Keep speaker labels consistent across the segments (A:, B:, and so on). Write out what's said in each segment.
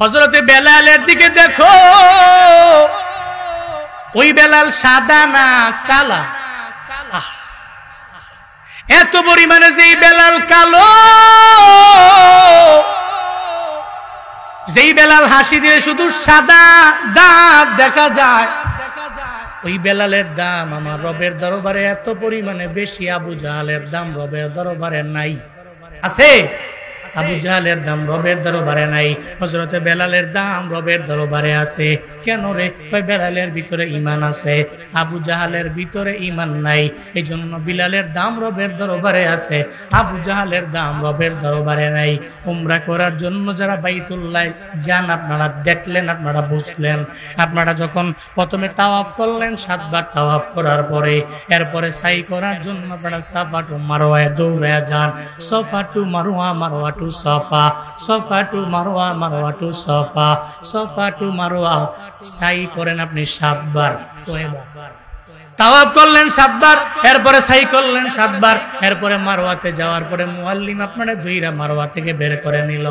A: হযরতে বেলালের দিকে দেখো, ওই বেলাল সাদা না কালা? এত পরিমাণে যেই বেলাল কালো, যেই বেলাল হাসি দিলে শুধু সাদা দাঁত দেখা যায়, ওই বেলালের দাম আমার রবের দরবারে এত পরিমাণে বেশি। আবু জাহালের দাম রবের দরবারে নাই। আছে? আবু জাহালের দাম রবের দরবারে নাই, হযরতে বেলালের দাম রবের দরবারে আছে। কেন রে? ওই বেলালের ভিতরে ঈমান আছে, আবু জাহালের ভিতরে ঈমান নাই। এই জন্য বিলালের দাম রবের দরবারে আছে, আবু জাহালের দাম রবের দরবারে নাই। উমরা করার জন্য যারা বাইতুল্লাহ যান, আপনারা দেখলেন, আপনারা বুঝলেন। আপনারা যখন প্রথমে তাওয়াফ করলেন, 7 বার তাওয়াফ করার পরে এরপরে সাই করার জন্য আপনারা সাফা টু মারওয়ায় দৌড়ে যান। সাফা টু মারওয়া, মারওয়া টু সাফা, সাফা টু মারওয়া, মারওয়া টু সাফা, সাফা টু মারওয়া। সাই করেন আপনি 7 বার। তাওয়াফ করলেন 7 বার, এরপরে সাই করলেন 7 বার, এরপরে মারওয়াতে যাওয়ার পরে মুআল্লিম আপনারা দুইরা মারওয়া থেকে বের করে নিল।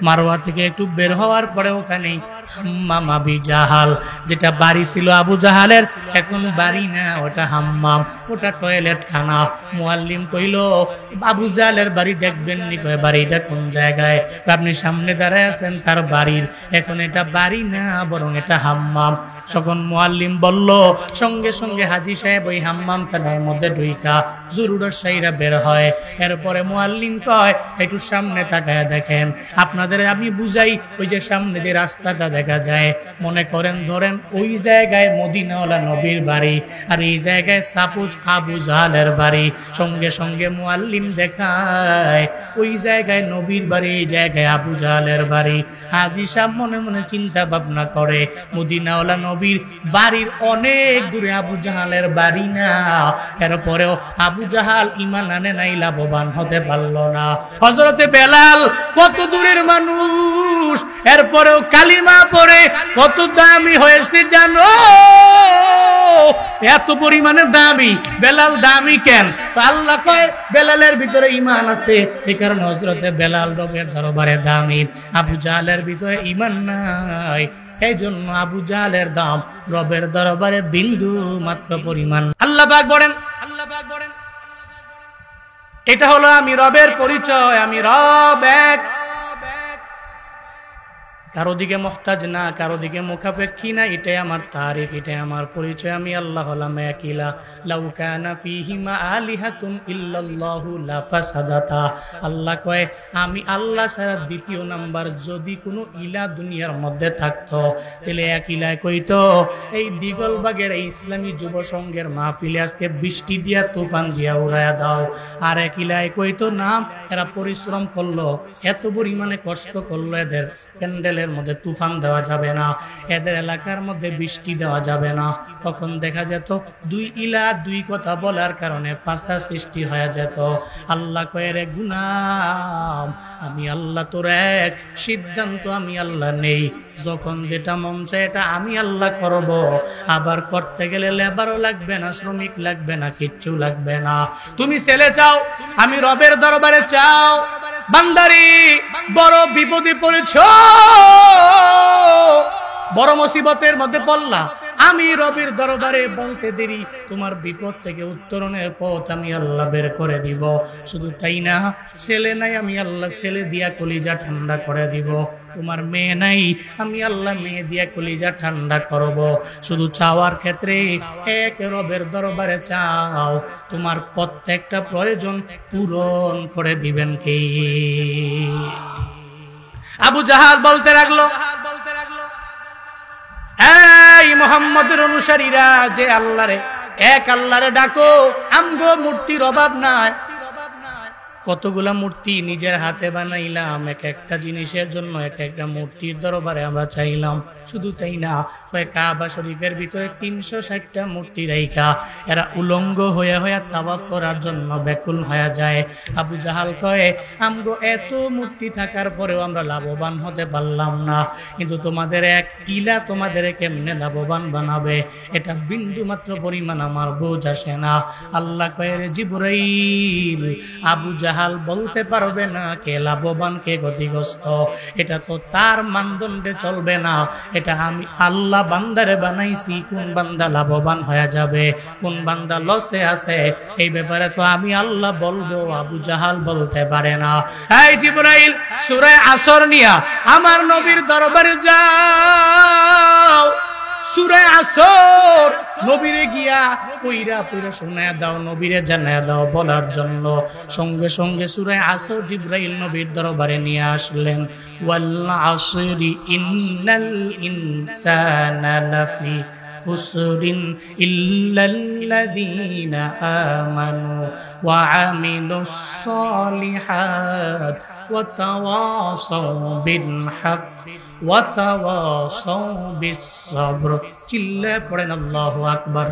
A: মারওয়া থেকে একটু বের হওয়ার পরে ওখানেই হাম্মাম আবি জাহাল, যেটা বাড়ি ছিল আবু জাহালের, এখন বাড়ি না, ওটা হাম্মাম, ওটা টয়লেট খানা। মুআল্লিম কইল, আবু জাহালের বাড়ি দেখবেন নি? কয় বাড়িটা কোন জায়গায়? আপনি সামনে দাঁড়ায় আছেন তার বাড়ির, এখন এটা বাড়ি না, বরং এটা হাম্মাম। তখন মুআল্লিম বলল, সঙ্গে সঙ্গে হাজি সাহেব ওই হাম্মাম খানার মধ্যে ঢুইকা জরুরত সাইরা বের হয়। এরপরে মুআল্লিম কয়, একটু সামনে তাকায় দেখেন। আপনাদের আমি বুঝাই, ওই যে সামনে যে রাস্তাটা দেখা যায়, মনে করেন ধরেন ওই জায়গায় মদিনাওয়ালা নবীর বাড়ি, আর এই জায়গায় সাপোজ আবু জাহালের বাড়ি। সঙ্গে সঙ্গে মুআল্লিম দেখায় ওই জায়গায় নবীর বাড়ি, এই জায়গায় আবু জাহালের বাড়ি। হাজী সাহেব মনে মনে চিন্তা ভাবনা করে, মদিনাওয়ালা নবীর বাড়ির অনেক দূরে আবু জাহালের বাড়ি না। এরপরেও আবু জাহাল ঈমান আনে নাই, লাভবান হতে পারল না। হযরতে বেলাল কত দূরের মানুষ, এরপরেও কালিমা পড়ে কত দামি হয়েছে জানো? এত পরিমাণে দামি। বেলাল দামি কেন? আল্লাহ কয় বেলালের ভিতরে ঈমান আছে, এই কারণে হযরতে বেলাল রবের দরবারে দামি। আবু জাহালের ভিতরে ঈমান নাই, এই জন্য আবু জাহালের দাম রবের দরবারে বিন্দু মাত্র পরিমাণ। আল্লাহ পাক বলেন, আল্লাহ পাক বলেন, এটা হলো আমি রবের পরিচয়। আমি রব এক, কারো দিকে মুহতাজ না, কারো দিকে মুখাপেক্ষী না। এটাই আমার তারিফ, এটাই আমার পরিচয়। আমি আল্লাহ হলাম একিলা। লাউ কানা ফীহিমা আলিহাতুন ইল্লাল্লাহু লাফাসাদাতা। আল্লাহ কয়, আমি আল্লাহ ছাড়া দ্বিতীয় নাম্বার যদি কোনো ইলা দুনিয়ার মধ্যে থাকতো, তাহলে এক ইলায় কইতো, এই দিগলবাগের এই ইসলামী যুব সংঘের মাহফিলে আজকে বৃষ্টি দিয়া তুফান দিয়া উড়ায়া দাও। আর এক ইলায় কইতো, না, এরা পরিশ্রম করলো, এত পরিমাণে কষ্ট করলো, এদের প্যান্ডেলের মধ্যে তুফান দেওয়া যাবে না, এদের এলাকার মধ্যে বৃষ্টি দেওয়া যাবে না। তখন দেখা যেত দুই ইলা দুই কথা বলার কারণে ফাসাদ সৃষ্টি হয়ে যেত। আল্লাহ কয়, রে গুনাম, আমি আল্লাহ তোর এক, সিদ্ধান্ত আমি আল্লাহ নেই, যখন যেটা মন চায় এটা আমি আল্লাহ করব। আবার করতে গেলে লেবারও লাগবে না, শ্রমিক লাগবে না, কিচ্ছু লাগবে না। তুমি ছেলে চাও, আমি রবের দরবারে চাও, বান্দারি বড় বিপদে পড়েছ, বড় মুসিবতের মধ্যে পড়লা, আমি রবের দরবারে বলতে দেরি, তোমার বিপদ থেকে উত্তরণের পথ আমি আল্লাহ বের করে দিব। শুধু তাই না, ছেলে নাই, আমি আল্লাহ ছেলে দিয়া কলিজা ঠান্ডা করে দিব। তোমার মেয়ে নাই, আমি আল্লাহ মেয়ে দিয়া কলিজা ঠান্ডা করব। শুধু চাওয়ার ক্ষেত্রে এক রবের দরবারে চাও, তোমার প্রত্যেকটা প্রয়োজন পূরণ করে দিবেন কে? আবু জাহাল বলতে লাগলো, এই মুহাম্মদের অনুসারীরা, যে আল্লাহরে এক আল্লাহরে ডাকো, আমগো মূর্তির অভাব নাই। কতগুলা মূর্তি নিজের হাতে বানাইলাম, এক একটা জিনিসের জন্য এক একটা মূর্তির দরবারে আমরা চাইলাম। শুধু তাই না, কাবা শরীফের ভিতরে 360টা মূর্তি রাইখা এরা উলঙ্গ হয়ে হয়ে তাওয়াফ করার জন্য ব্যাকুল হয়ে যায়। আবু জাহাল কয়, আমগো এত মূর্তি থাকার পরেও আমরা লাভবান হতে পারলাম না, কিন্তু তোমাদের এক ইলা তোমাদের কেমনে লাভবান বানাবে, এটা বিন্দু মাত্র পরিমাণ আমার বুঝ আসে না। আল্লাহ কয়, রে জিবরাইল, আবু জাহাল জাহাল বলতে পারবে না কে লাভবান কে ক্ষতিগ্রস্ত। এটা তো তার মানদণ্ডে চলবে না, এটা আমি আল্লাহ বান্দারে বানাইছি, কোন বান্দা লাভবান হয়ে যাবে, কোন বান্দা লসে আছে, এই ব্যাপারে তো আমি আল্লাহ বলবো, আবু জাহাল বলতে পারে না। এই জিবরাইল, সূরা আসর নিয়া আমার নবীর দরবারে যাও, সূরা আসর নবীরে গিয়া কইরা পুরো শোনায়া দাও, নবীরে জানায়া দাও বলার জন্য সঙ্গে সঙ্গে সূরা আসর জিবরাইল নবীর দরবারে নিয়ে আসলেন। ওয়াল আসরি ইন্নাল ইনসানা লাফি খুসরিন ইল্লাল্লাযীনা আমানু ওয়া আমিলুস সালিহাত ওয়া তাওয়াসাউ বিল হক ওয়া তাওয়াসাউ বিস সাবর। চিল্লায়ে পড়েন আল্লাহু আকবার।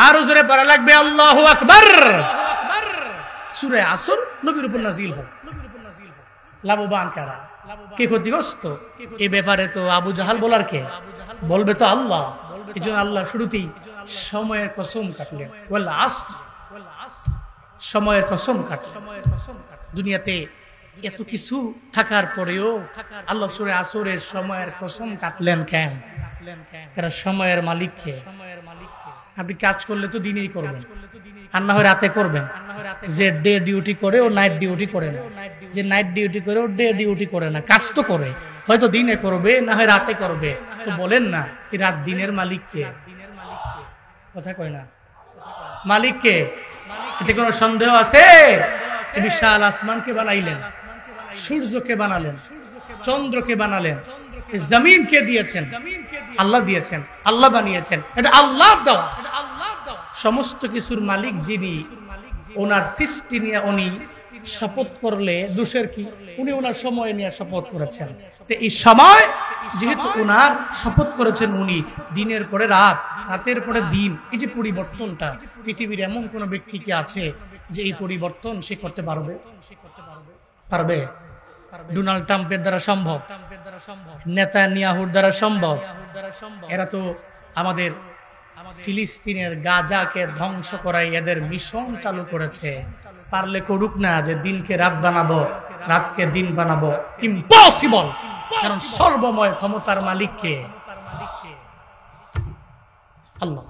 A: আর জোরে পড়া লাগবে আল্লাহু আকবার। সূরা আসর নবীর উপর নাযিল হয়। লাভবান কারা, কে ক্ষতিগ্রস্ত, এই ব্যাপারে তো আবু জাহাল বলার কে, বলবে তো আল্লাহ। এই জন্য আল্লাহ শুরুতেই সময়ের কসম কাটলেন, ওয়াল আসর, সময়ের কসম কাটলেন। দুনিয়াতে এত কিছু থাকার পরেও আল্লাহ সূরা আসরের সময়ের কসম কাটলেন কেন? কারণ সময়ের মালিক কে? আপনি কাজ করলে তো দিনেই করবেন, আর না হয় রাতে করবেন। যে ডে ডিউটি করে ও নাইট ডিউটি করে না, যে নাইট ডিউটি করে ও ডে ডিউটি করে না, কাজ তো করে, হয়তো দিনে করবে না হয় রাতে করবে। তো বলেন না এই রাত দিনের মালিক কে? কথা কয় না, মালিক কে? এতে কোনো সন্দেহ আছে? বিশাল আসমানকে বানাইলেন, সূর্যকে বানালেন, চন্দ্রকে বানালেন, জমিনকে দিয়েছেন আল্লাহ, দিয়েছেন আল্লাহ, বানিয়েছেন, এটা আল্লাহর দেওয়া। সমস্ত কিছুর মালিক যিনি, ওনার সৃষ্টি নিয়ে উনি শপথ করলে দোষের কি? উনি ওনার সময় নিয়ে শপথ করেছেন। তো এই সময় যেহেতু ওনার শপথ করেছেন, উনি দিনের পরে রাত, রাতের পরে দিন, এই যে পরিবর্তনটা, পৃথিবীর এমন কোন ব্যক্তি কি আছে যে এই পরিবর্তন সে করতে পারবে? পারবে? ডোনাল্ড ট্রাম্পের দ্বারা সম্ভব, নেতানিয়াহুর দ্বারা সম্ভব। এরা তো আমাদের ফিলিস্তিনের গাজাকে ধ্বংস করাই এদের মিশন চালু করেছে। পারলে করুক না, যে দিনকে রাত বানাবো, রাতকে দিন বানাবো, ইম্পসিবল। কারণ সর্বময় ক্ষমতার মালিক কে? আল্লাহ।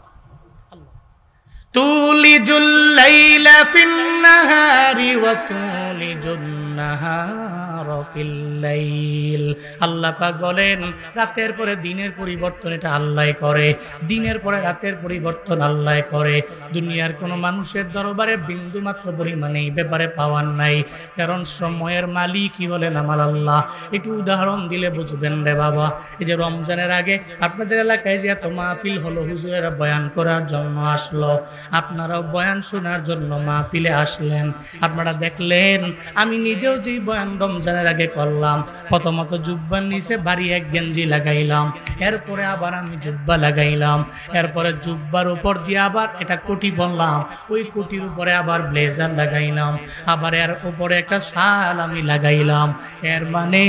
A: তুলিজুল লাইলা ফিন নাহারি ওয়া তুলিজুন নাহারা ফিল লাইল। আল্লাহ পাক বলেন রাতের পরে দিনের পরিবর্তন এটা আল্লাহ করে, দিনের পরে রাতের পরিবর্তন আল্লাহ করে। দুনিয়ার কোন মানুষের দরবারে বিন্দু মাত্র পরিমাণে এই ব্যাপারে পাওয়ার নাই, কারণ সময়ের মালিকই হলেন আমার আল্লাহ। একটু উদাহরণ দিলে বুঝবেন রে বাবা। এই যে রমজানের আগে আপনাদের এলাকায় যে এত মাহফিল হলো, হুজুরেরা বয়ান করার জন্য আসলো, আপনারাও বয়ান শোনার জন্য মাহফিলে আসলেন। আপনারা দেখলেন আমি নিজেও যে বয়ান রমজানের আগে করলাম, প্রথমত জুব্বার নিচে ভারী এক গেঞ্জি লাগাইলাম, এরপরে আবার আমি জুব্বা লাগাইলাম, এরপরে জুব্বার উপর দিয়ে আবার এটা কোটি বললাম, ওই কোটির উপরে আবার ব্লেজার লাগাইলাম, আবার এর উপরে একটা শাল আমি লাগাইলাম। এর মানে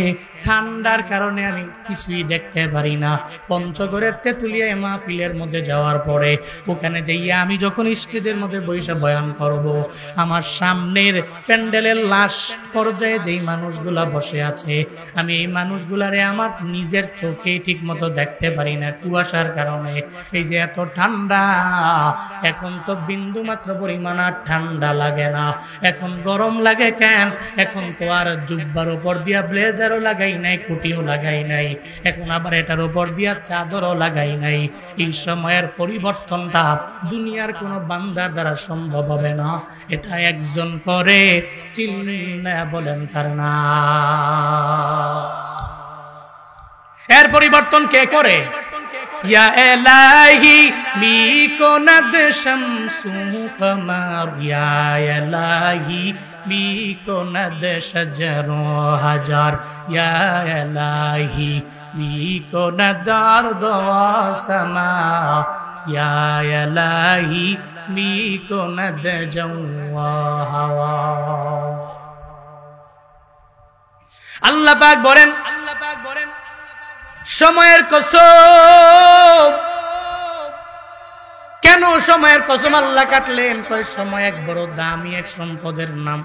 A: ঠান্ডার কারণে আমি কিছুই দেখতে পারি না। পঞ্চগড়ের তেঁতুলিয়া মাহফিলের মধ্যে যাওয়ার পরে ওখানে যাইয়া আমি যখন স্টেজের মধ্যে বসে বয়ান করব, আমার সামনের প্যান্ডেলের লাস্ট পর্যায়ে যেই মানুষগুলা বসে আছে, আমি এই মানুষগুলারে আমার নিজের চোখে ঠিক মতো দেখতে পারি না কুয়াশার কারণে। এই যে এত ঠান্ডা, এখন তো বিন্দু মাত্র পরিমাণ আর ঠান্ডা লাগে না। এখন গরম লাগে কেন? এখন তো আর জুব্বার উপর দিয়া ব্লেজারও লাগাই নাই, কুটিও লাগাই নাই, এখন আবার এটার উপর দিয়া চাদরও লাগাই নাই। এই সময়ের পরিবর্তনটা দুনিয়ার কোন বান্দার দ্বারা সম্ভব হবে না, এটা একজন করে। চিল্লায়া বলেন তার না। এর পরিবর্তন কে করে? ইয়া এলাহি মিকোনাদ শামসু কমার, ইয়া এলাহি মিকোনাদ শাজারু হাজার, ইয়া এলাহি মিকোনাদ আরদ ওয়া সামা, ইয়া এলাহি মিকোনাদ জাওয়া হাওয়া। আল্লাহ পাক বলেন সময়ের কসম। কেন সময়ের কসম আল্লাহ কাটলেন? কয় সময় এক বড় দামি এক সম্পদের নাম।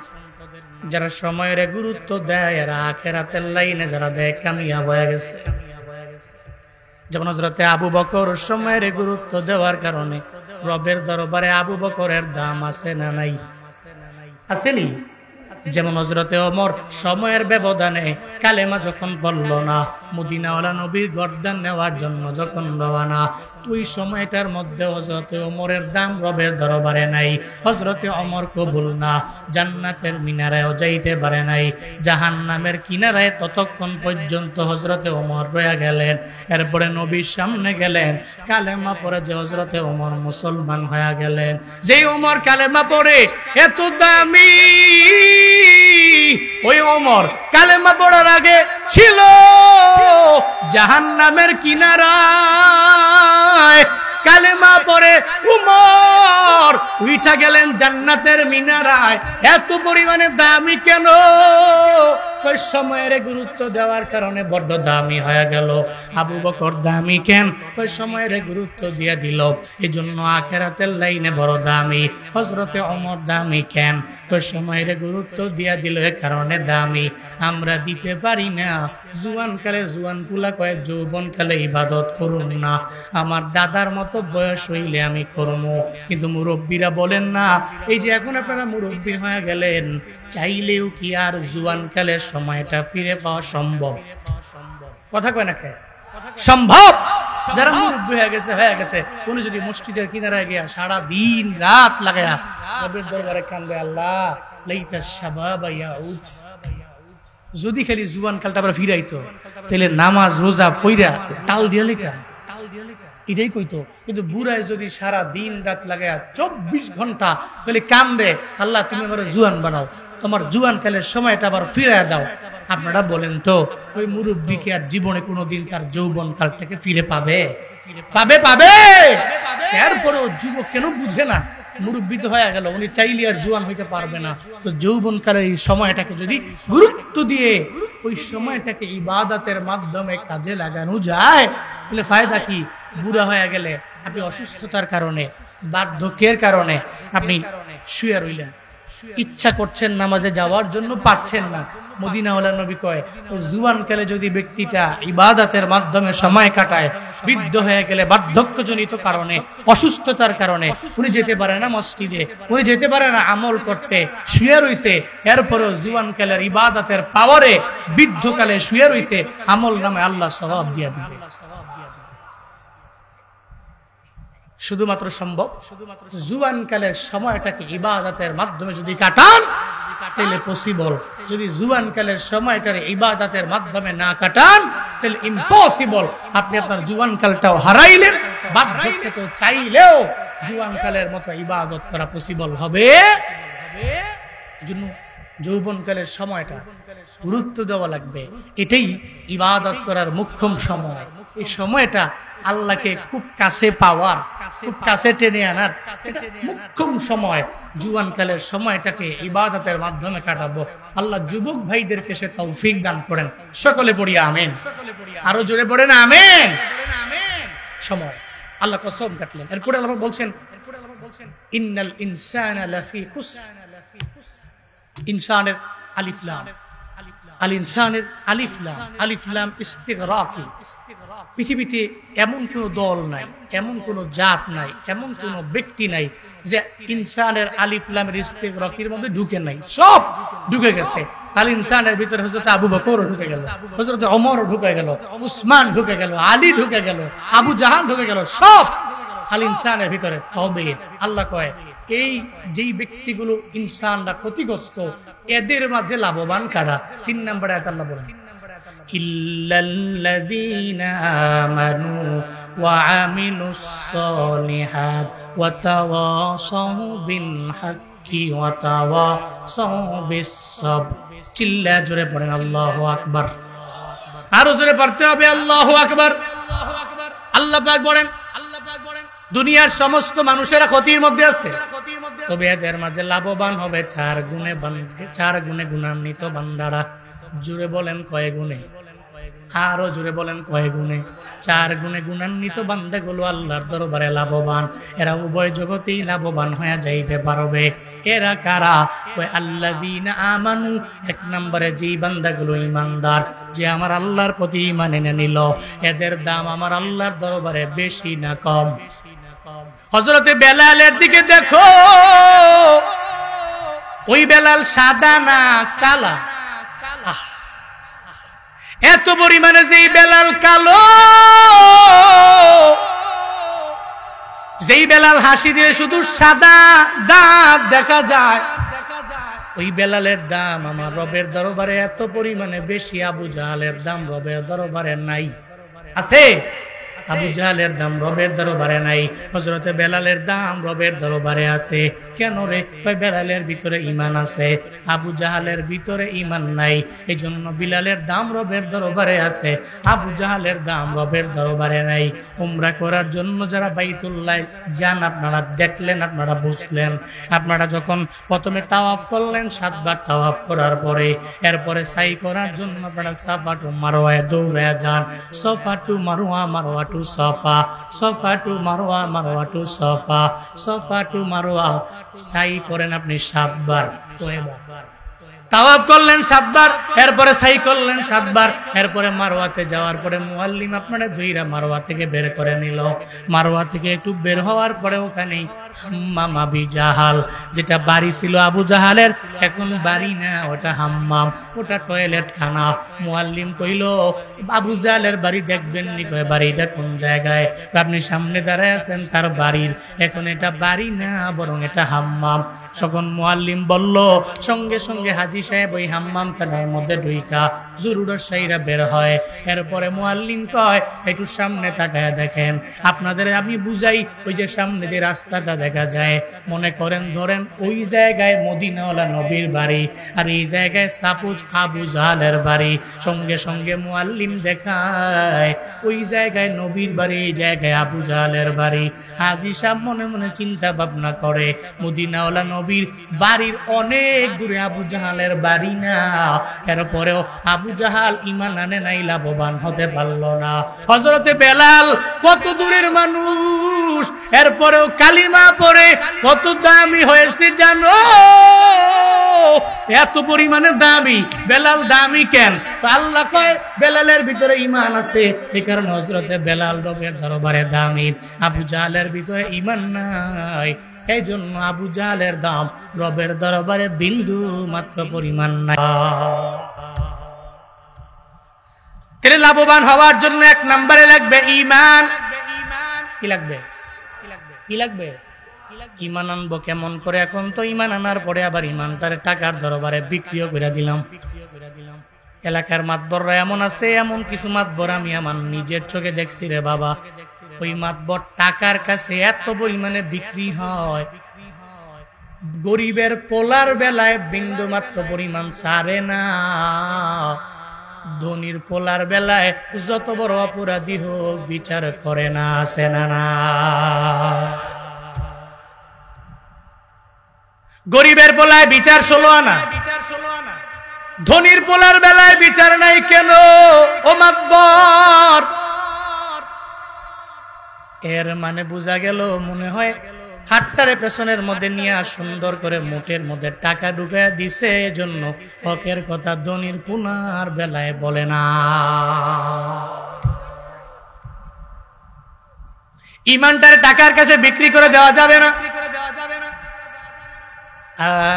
A: যারা সময়ের গুরুত্ব দেয় এরা আখিরাতের লাইনে যারা দেয় কামিয়াব হয়ে গেছে। যেমন হযরতে আবু বকর সময়ের গুরুত্ব দেওয়ার কারণে রবের দরবারে আবু বকরের দাম আছে না নাই? আসেনি? যেমন হযরতে ওমর সময়ের ব্যবধানে কালেমা যখন বলল না, মদিনাওয়ালা নবীর গর্দান নেওয়ার জন্য যখন রওনা, ওই সময়টার মধ্যে হযরতে ওমরের দাম রবের দরবারে নাই। হযরতে ওমর কবুল না, জান্নাতের মিনারায়ও যাইতে পারে নাই, জাহান্নামের কিনারায় ততক্ষণ পর্যন্ত হযরতে ওমর রয়ে গেলেন। এরপরে নবীর সামনে গেলেন, কালেমা পড়ে যে হযরতে ওমর মুসলমান হয়ে গেলেন। যেই ওমর কালেমা পড়ে এত দামি, ওই ওমর কালেমা পড়ার আগে ছিল জাহান্নামের কিনারায়। কালেমা পড়ে উমর উঠা গেলেন জান্নাতের মিনারায়। এত পরিমাণে দামি কেন? ওই সময়ের গুরুত্ব দেওয়ার কারণে বড্ড দামি হয়ে গেল। আবু বকর দামি কেন? ওই সময়ের গুরুত্ব দিয়ে দিল, এজন্য আখিরাতের লাইনে বড় দামি। হযরতে ওমর দামি কেন? ওই সময়ের গুরুত্ব দিয়ে দিল, এ কারণে দামি। আমরা দিতে পারি না। জুয়ান কালে জুয়ান পুলা কয় যৌবন কালে ইবাদত করুন না, আমার দাদার মতো বয়স হইলে আমি করবো। কিন্তু মুরব্বীরা বলেন না, এই যে এখন আপনারা মুরব্বী হয়ে গেলেন, চাইলেও কি আর জুয়ান কালের সময়টা ফিরে পাওয়া সম্ভব? কথা কয় না কে? সম্ভব। যারা মুরব্বী হয়ে গেছে উনি যদি মসজিদের কিনারায় গিয়া সারা দিন রাত লাগায়া রবের দরবারে কান্দে, আল্লাহ লাইতা শাবাবা ইয়াউদ, যদি খালি জুয়ান কালটা আবার ফিরাইতো, তাহলে নামাজ রোজা ফইরা টাল দিয়ে লিতাম, এটাই কইতো। কিন্তু বুড়ায় যদি সারা দিন রাত লাগায়া 24 ঘন্টা তাহলে কান্দে, আল্লাহ তুমি আমার জুয়ান বানাও, তোমার জুয়ান কালের সময়টা আবার ফিরাইয়া দাও। আপনারা বলেন তো, ওই মুরব্বীকে আর জীবনে কোনোদিন তার যৌবন কালটাকে ফিরে পাবে? পাবে। এরপরেও যুবক কেন বুঝে না? মুরব্বী তো হয়ে গেল, উনি চাইলে আর জোয়ান হইতে পারবে না। তো যৌবন কালের এই সময়টাকে যদি গুরুত্ব দিয়ে ওই সময়টাকে ইবাদতের মাধ্যমে কাজে লাগানো যায়, তাহলে ফায়দা কি? বুড়া হয়ে গেলে আপনি অসুস্থতার কারণে, বার্ধক্যের কারণে আপনি শুয়ে রইলেন, ইচ্ছা করছেন নামাজে যাওয়ার জন্য, পারছেন না। মদিনাওয়ালা নবী কয়, জুয়ান কালে যদি ব্যক্তিটা ইবাদতের মাধ্যমে সময় কাটায়, বৃদ্ধ হয়ে গেলে বার্ধক্যজনিত কারণে, অসুস্থতার কারণে উনি যেতে পারে না মসজিদে, উনি যেতে পারে না আমল করতে, শুয়ে রইছে, এরপরেও জুয়ান কালের ইবাদতের পাওয়ারে বৃদ্ধকালে শুয়ে রইছে, আমল নামে আল্লাহ সওয়াব দিয়ে দিবে। শুধুমাত্র সম্ভব জুয়ান কালের সময়টাকে ইবাদতের মাধ্যমে যদি কাটান, তাহলে পসিবল। যদি জুয়ান কালের সময়টার ইবাদতের মাধ্যমে না কাটান, তাহলে ইম্পসিবল। আপনি আপনার জুয়ান কালটাও হারাইলেন, বার্ধক্যে তো চাইলেও জুয়ান কালের মতো ইবাদত করা পসিবল হবে। এজন্য যৌবনকালের সময়টা গুরুত্ব দেওয়া লাগবে। এটাই ইবাদত করার মুখ্যম সময়। এই সময়টা আল্লাহকে খুব কাছে পাওয়ার, খুব কাছে টেনে আনার এটা মুখ্যম সময়। জুয়ানকালের সময়টাকে ইবাদতের মাধ্যমে কাটাবো। আল্লাহ যুবক ভাইদেরকে সে তৌফিক দান করেন। সকলে পড়ি আমিন। আরো জোরে পড়েন আমিন। সময় আল্লাহ কসম কাটলেন। এরপরে আল্লাহ বলছেন, ইন্নাল ইনসানা লাফি খুসর। ইনসানের আলিফ লাম, আল ইনসানের আলিফ লাম, আলিফ লাম ইস্তিগরাকি। পৃথিবীতে এমন কোন দল নাই, এমন কোন জাত নাই, এমন কোন ব্যক্তি নাই যে ইনসানের আলিফ লামের ইস্তিগরাকির মধ্যে ঢুকে নাই। সব ঢুকে গেছে। আল ইনসানের ভিতরে হযরত আবু বকর ঢুকে গেল, হযরত ওমর ঢুকে গেল, উসমান ঢুকে গেল, আলী ঢুকে গেল, আবু জাহাল ঢুকে গেল, সব আল ইনসানের ভিতরে। তবে আল্লাহ কয়, এই যেই ব্যক্তিগুলো ইনসানরা ক্ষতিগ্রস্ত, এদের মাঝে লাভবান কারা? 3 নম্বরে আয়াত আল্লাহ বলেন, ইল্লাল্লাযীনা আমানু ওয়া আমিলুস সলিহাত ওয়া তাওয়াসাউ বিল হাক্কি ওয়া তাওয়াসাউ বিস সাবর। চিল্লা জোরে পড়েন আল্লাহু আকবার। আরো জোরে পড়তে হবে আল্লাহু আকবার। আল্লাহ পাক বলেন, দুনিয়ার সমস্ত মানুষেরা ক্ষতির মধ্যে আছে, তবে এদের মাঝে লাভবান হবে 4 গুণে গুণান্বিত বান্দারা। জুড়ে বলেন কয় গুণে? আরো জোরে বলেন কয় গুণে? 4 গুণে গুণান্বিত বান্দাগুলো আল্লাহর দরবারে লাভবান। এরা উভয় জগতেই লাভবান হয়ে যাইতে পারবে। এরা কারা? ওই আল্লাযীনা আমানু, 1 নম্বরে যেই বান্দাগুলো ঈমানদার, যে আমার আল্লাহর প্রতি ঈমান এনে নিল, এদের দাম আমার আল্লাহর দরবারে বেশি না কম? হযরতে বেলালের দিকে দেখো, ওই বেলাল সাদা না কালা? এত পরিমাণে যেই বেলাল কালো, যেই বেলাল হাসি দিয়ে শুধু সাদা দাঁত দেখা যায়, ওই বেলালের দাম আমার রবের দরবারে এত পরিমাণে বেশি। আবু জাহালের দাম রবের দরবারে নাই। আছে? আবু জাহালের দাম রবের দরবারে নাই, হযরতে বেলালের দাম রবের দরবারে আছে। কেন রে? ওই বেলালের ভিতরে ঈমান আছে, আবু জাহালের ভিতরে ঈমান নাই। এই জন্য বিলালের দাম রবের দরবারে আছে, আবু জাহালের দাম রবের দরবারে নাই। উমরা করার জন্য যারা বাইতুল্লাহ যান, আপনারা দেখলেন, আপনারা বুঝলেন। আপনারা যখন প্রথমে তাওয়াফ করলেন, 7 বার তাওয়াফ করার পরে এরপরে সাই করার জন্য আপনারা সাফা টু মারওয়ায় দৌড়ে যান। সাফা টু মারওয়া, মারওয়া টু সাফা, সাফা টু মারওয়া, মারওয়া টু সাফা, সাফা টু মারওয়া। সাই করেন আপনি 7 বার। তাওয়াফ করলেন 7 বার, এরপরে সাই করলেন 7 বার, এরপরে মারওয়াতে যাওয়ার পরে মুআল্লিম আপনারা দুইরা মারওয়া থেকে বের করে নিল। মারওয়া থেকে একটু বের হওয়ার পরে ওখানেই হাম্মাম আবি জাহাল, যেটা বাড়ি ছিল আবু জাহালের, এখন বাড়ি না, ওটা হাম্মাম, ওটা টয়লেট খানা। মুআল্লিম কইল, আবু জাহালের বাড়ি দেখবেন নি? কয় বাড়িটা কোন জায়গায়? আপনি সামনে দাঁড়ায় আছেন তার বাড়ির, এখন এটা বাড়ি না, বরং এটা হাম্মাম। তখন মুআল্লিম বলল, সঙ্গে সঙ্গে হাজি সাহেব ওই হাম্মাম খানার মধ্যে ঢুইকা জরুরত সাইরা বের হয়। এরপরে মুআল্লিম কয়, একটু সামনে তাকায় দেখেন। আপনাদের আমি বুঝাই, ওই যে সামনে যে রাস্তাটা দেখা যায়, মনে করেন ধরেন ওই জায়গায় মদিনাওয়ালা নবীর বাড়ি, আর এই জায়গায় সাপোজ আবু জাহালের বাড়ি। সঙ্গে সঙ্গে মুআল্লিম দেখায় ওই জায়গায় নবীর বাড়ি, এই জায়গায় আবু জাহালের বাড়ি। হাজী সাহেব মনে মনে চিন্তা ভাবনা করে, মদিনাওয়ালা নবীর বাড়ির অনেক দূরে আবু জাহালের বাড়ি না, এরপরেও আবু জাহাল ঈমান আনে নাই, লাভবান হতে পারল না। হযরতে বেলাল কত দূরের মানুষ, এরপরেও কালিমা পড়ে কত দামি হয়েছে জানো? এত পরিমাণে দামি। বেলাল দামি কেন? আল্লাহ কয় বেলালের ভিতরে ঈমান আছে, এই কারণে হযরতে বেলাল রবের দরবারে দামি। আবু জাহালের ভিতরে ঈমান নাই, এই জন্য আবু জাহালের দাম রবের দরবারে বিন্দু মাত্র পরিমাণ নাই। তিনি লাভবান হওয়ার জন্য 1 নম্বরে লাগবে ঈমান। কি লাগবে? কি লাগবে? ঈমান আনবো কেমন করে? এখন তো ঈমান আনার পরে আবার ঈমানটারে টাকার দরবারে বিক্রিও করে দিলাম। এলাকার মাতবররা এমন আছে, এমন কিছু মাতবর আমি আমার নিজের চোখে দেখছি রে বাবা। ওই মাতবর টাকার কাছে এত পরিমাণে বিক্রি হয়, গরিবের পোলার বেলায় বিন্দু মাত্র পরিমাণ ছাড়ে না, ধনীর পোলার বেলায় যত বড় অপরাধী হোক বিচার করে না। আছে না? না। গরিবের পোলায় বিচার 16 আনা, ধনীর পোলার বেলায় বিচার নাই কেন? ও মাতবর, এর মানে বোঝা গেল মনে হয় হাতটারে পেছনের মধ্যে নিয়ে সুন্দর করে মুঠের মধ্যে টাকা ঢুকাইয়া দিছে, এজন্য হকের কথা ধনীর পোলার বেলায় বলে না। ঈমানটারে টাকার কাছে বিক্রি করে দেওয়া যাবে না।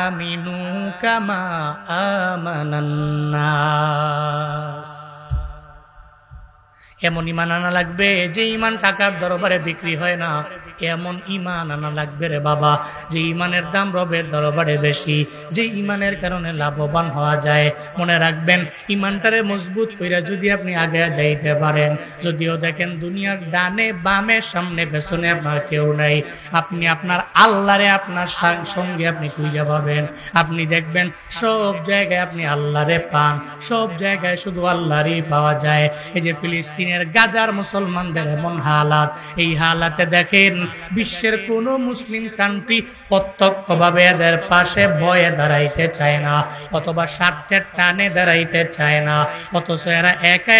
A: আমিনু কামা আমানান নাস, এমন ঈমান আনা লাগবে যে ঈমান টাকার দরবারে বিক্রি হয় না। এমন ঈমান আনা লাগবে রে বাবা, যে ঈমানের দাম রবের দরবারে বেশি, যে ঈমানের কারণে লাভবান হওয়া যায়। মনে রাখবেন, ঈমানটারে মজবুত কইরা যদি আপনি আগে যাইতে পারেন, যদিও দেখেন দুনিয়ার ডানে বামে সামনে পেছনে আপনার কেউ নাই, আপনি আপনার আল্লাহরে আপনার সঙ্গে আপনি খুঁজে পাবেন। আপনি দেখবেন সব জায়গায় আপনি আল্লাহরে পান, সব জায়গায় শুধু আল্লাহরই পাওয়া যায়। এই যে ফিলিস্তিনে ফিলিস্তিনের গাজার মুসলমানদের এমন হালাত, এই হালাতে দেখেন বিশ্বের কোন মুসলিম কান্ট্রি প্রত্যক্ষভাবে এদের পাশে ভয়ে দাঁড়াইতে চায় না, অথবা স্বার্থের টানে দাঁড়াইতে চায় না, অথচ এরা একা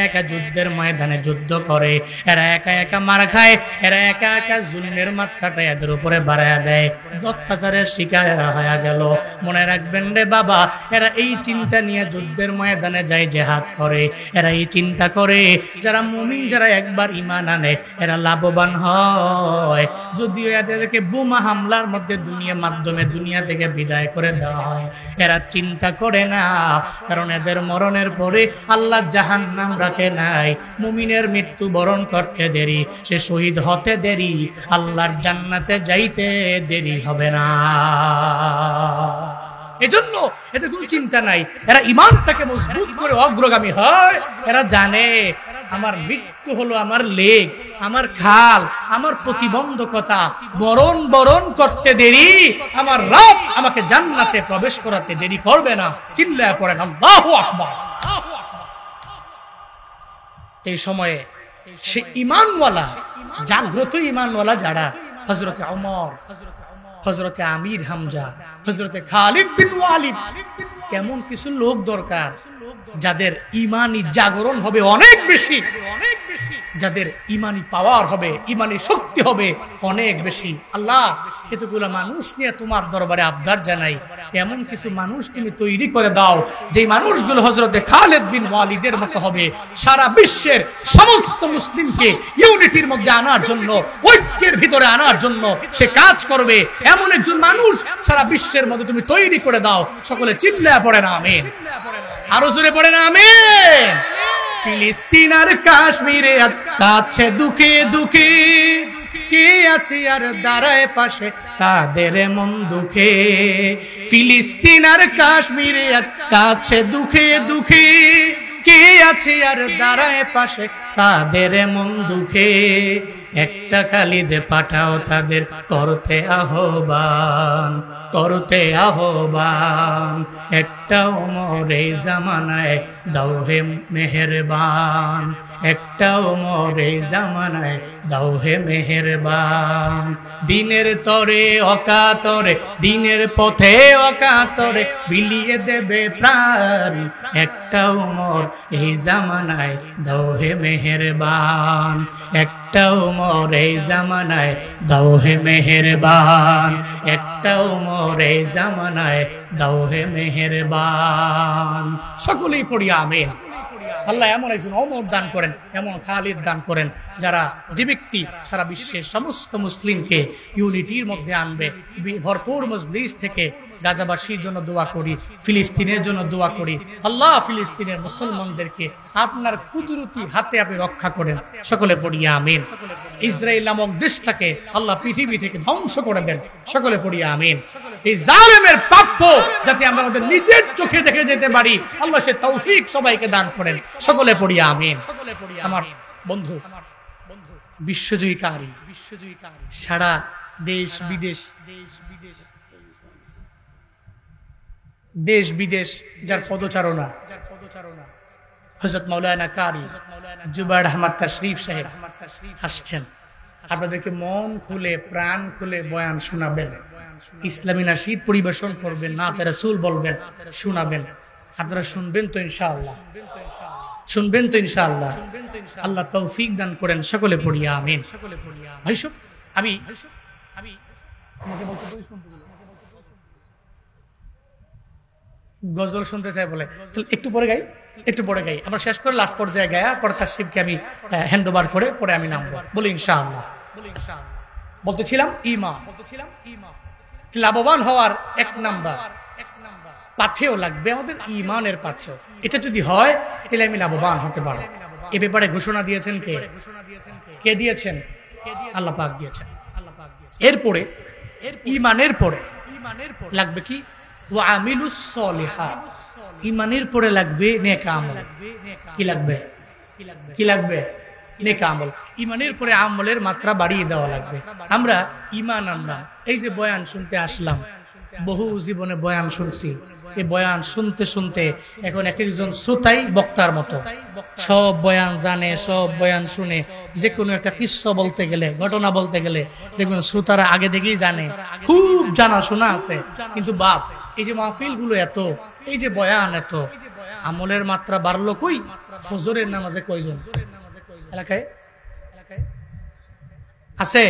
A: একা যুদ্ধের ময়দানে যুদ্ধ করে, এরা একা একা মার খায়, এরা একা একা জুলমের মাত্রাটা এদের উপরে বাড়ায় দেয়, অত্যাচারের শিকার এরা হয়ে গেল। মনে রাখবেন রে বাবা, এরা এই চিন্তা নিয়ে যুদ্ধের ময়দানে যায়, জেহাদ করে, এরা এই চিন্তা করে যারা মুমিন, যারা একবার ঈমান আনে এরা লাভবান হয়, যদিও এদেরকে বোমা হামলার মধ্যে মাধ্যমে দুনিয়া থেকে বিদায় করে দেওয়া হয়। এরা চিন্তা করে না, কারণ এদের মরণের পরে আল্লাহ জাহান্নাম রাখে নাই। মুমিনের মৃত্যু বরণ করতে দেরি, সে শহীদ হতে দেরি, আল্লাহর জান্নাতে যাইতে দেরি হবে না। এজন্য এদের কোনো চিন্তা নাই, এরা ঈমানটাকে মজবুত করে অগ্রগামী হয়। এরা জানে আমার মৃত্যু হলো আমার লেগ, আমার খাল, আমার প্রতিবন্ধকতা, বরণ করতে দেরি, আমার রব আমাকে জান্নাতে প্রবেশ করাতে দেরি করবে না। চিল্লায় পড়েন আল্লাহু আকবার। এই সময়ে সে ঈমানওয়ালা, জাগ্রত ঈমানওয়ালা যারা, হযরতে ওমর, হযরতে আমির হামজা, হযরতে খালিদ বিন ওয়ালিদ, কেমন কিছু লোক দরকার যাদের ঈমানি জাগরণ হবে অনেক বেশি, যাদের ঈমানি পাওয়ার হবে, ঈমানি শক্তি হবে অনেক বেশি। আল্লাহ, এতগুলো মানুষ নিয়ে তোমার দরবারে আবদার জানাই, এমন কিছু মানুষ তুমি তৈরি করে দাও যে মানুষগুলো হযরতে খালিদ বিন ওয়ালিদের মতো হবে, সারা বিশ্বের সমস্ত মুসলিমকে ইউনিটির মধ্যে আনার জন্য, ঐক্যের ভিতরে আনার জন্য সে কাজ করবে। এমন একজন মানুষ সারা বিশ্বের মধ্যে তুমি তৈরি করে দাও। সকলে চিল্লায়া পড়ে না আমিন, আরো জোরে পড়ে না আমিন। ফিলিস্তিন আর কাশ্মীরে কাছে দুঃখে দুঃখে, কে আছে আর দাঁড়ায় পাশে তাদের মন দুঃখে। ফিলিস্তিন আর কাশ্মীরে কাছে দুঃখে দুঃখে, কে আছে আর দাঁড়ায় পাশে তাদের মন দুঃখে। একটা খালিদ পাঠাও তাদের করতে আহ্বান, করতে আহ্বান। একটা ওমরে জামানায় দাও হে মেহেরবান, একটা ওমরে জামানায় দাও হে মেহেরবান। দিনের তরে অকাতরে, দিনের পথে অকাতরে বিলিয়ে দেবে প্রাণ। একটা ওমর এই জামানায় দাও হে মেহেরবান, একটা ওমর এই জামানায় দাও হে মেহেরবান, একটা ওমর এই জামানায় দাও হে মেহেরবান। সকলেই পড়ি আমিন। আল্লাহ এমন একজন ওমর দান করেন, এমন খালিদ দান করেন, যারা যে ব্যক্তি সারা বিশ্বের সমস্ত মুসলিমকে ইউনিটির মধ্যে আনবে। ভরপুর মজলিস থেকে গাজাবাসীর জন্য দোয়া করি, ফিলিস্তিনের জন্য দোয়া করি। আল্লাহ ফিলিস্তিনের মুসলমানদেরকে আপনার কুদরতি হাতে আপনি রক্ষা করেন। সকলে পড়ি আমিন। ইসরায়েল নামক দেশটাকে আল্লাহ পৃথিবী থেকে ধ্বংস করে দেন। সকলে পড়ি আমিন। এই জালেমের প্রাপ্য যাতে আমরা আমাদের নিজের চোখে দেখে যেতে পারি, আল্লাহ সে তৌফিক সবাইকে দান করেন। সকলে পড়ি আমিন। আমার বন্ধু, বিশ্বজয়ীকারী, সারা দেশ বিদেশ, দেশ বিদেশ যার পদচারণা, হযরত মাওলানা কারি জুবায়ের আহমদ তাশরীফ সাহেব আসছেন। আপনাদেরকে মন খুলে প্রাণ খুলে বয়ান শোনাবেন, ইসলামী নাশিদ পরিবেশন করবেন, নাতে রাসূল বলবেন, শোনাবেন। আপনারা শুনবেন তো ইনশাআল্লাহ? শুনবেন তো ইনশাআল্লাহ? আল্লাহ তৌফিক দান করেন। সকলে পড়ি আমিন। ভাই সব আমি গজল শুনতে চাই বলে একটু পরে গাই, একটু পরে গাই। আমরা শেষ করে লাস্ট পর্যায়ে গায়া পরে তাশরীফকে আমি হ্যান্ড ওভার করে পরে আমি নামবো। বলি ইনশাআল্লাহ। বলতেছিলাম ঈমান, লাভবান হওয়ার এক নাম্বার পাথেও লাগবে আমাদের ঈমানের পাথেও। এটা যদি হয় তাহলে আমি লাভবান হতে পারবো। এ ব্যাপারে ঘোষণা দিয়েছেন কে? কে দিয়েছেন? আল্লাহ পাক দিয়েছেন। এরপরে ঈমানের পরে লাগবে কি? ওয়া আমিলুস সলিহাত। ঈমানের পরে লাগবে নেক আমল। কি লাগবে? কি লাগবে? নেক আমল। ঈমানের পরে আমলের মাত্রা বাড়িয়ে দেওয়া লাগবে। আমরা ঈমান আনলাম, এই যে বয়ান শুনতে আসলাম, বহু জীবনে বয়ান শুনছি, এই বয়ান শুনতে শুনতে এখন এক একজন শ্রোতাই বক্তার মতো, সব বয়ান জানে, সব বয়ান শুনে। যে কোনো একটা কিস্সা বলতে গেলে, ঘটনা বলতে গেলে দেখবেন শ্রোতারা আগে থেকেই জানে, খুব জানাশোনা আছে। কিন্তু বাপ, এই যে মাহফিল গুলো এত, এই যে বয়ান এত, আমলের মাত্রা বাড়লো কই? ফজরের নামাজে কয়জন এলাকায় আছে?